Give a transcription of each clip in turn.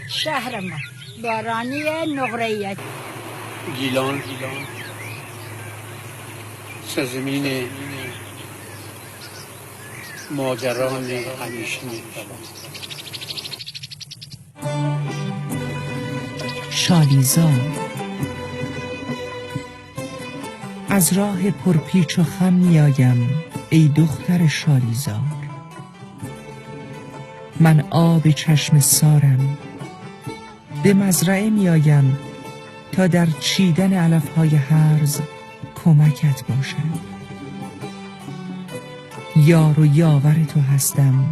شهر ما بارانی نقره‌ای گیلان سرزمین ماجران همیشه شالیزار از راه پرپیچ و خم میایم ای دختر شالیزار. من آب چشم سارم، به مزرعه میایم تا در چیدن علفهای هرز کمکت باشم. یار و یاور تو هستم،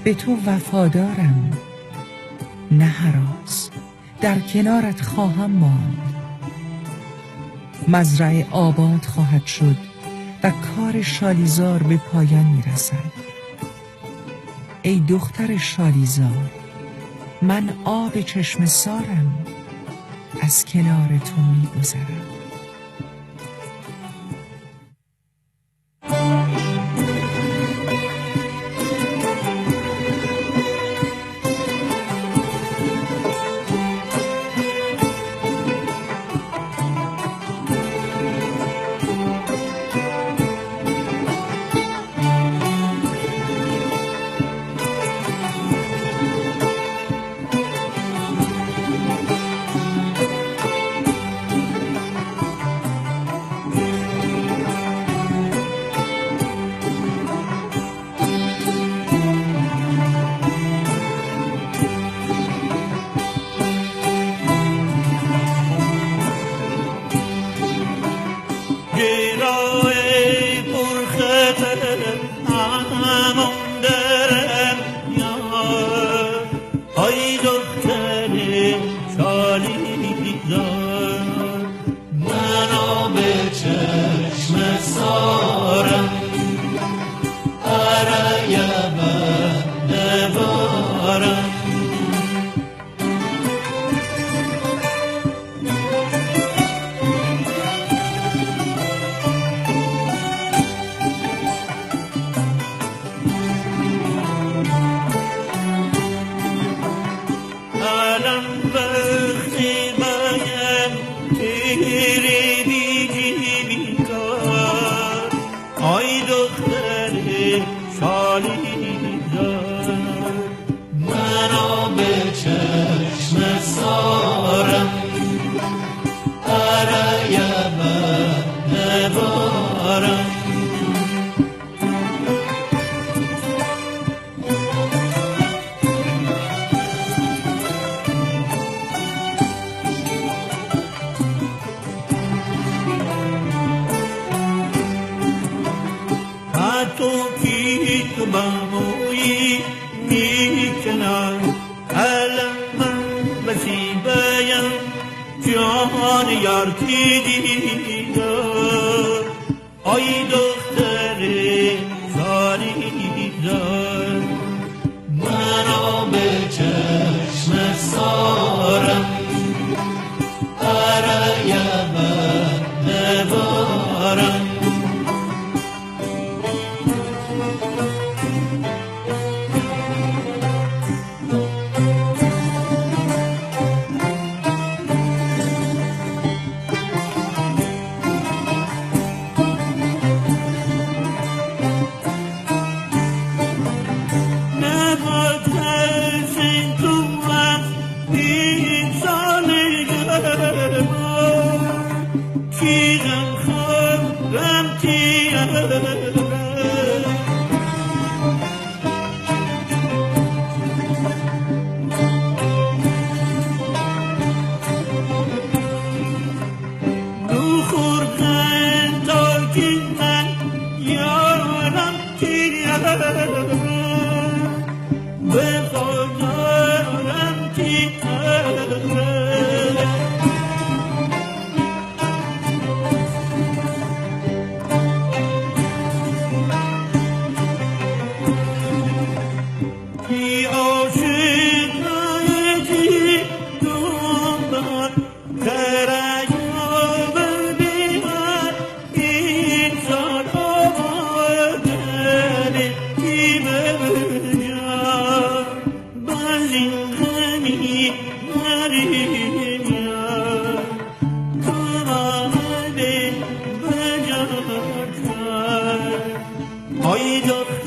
به تو وفادارم، نه هراس در کنارت خواهم ماند. مزرعه آباد خواهد شد و کار شالیزار به پایان میرسد. ای دختر شالیزار، من آب چشم سارم، از کنار تو میگذرم. بی عاشق همی مریم تو آمده بجا کرد. آی دختر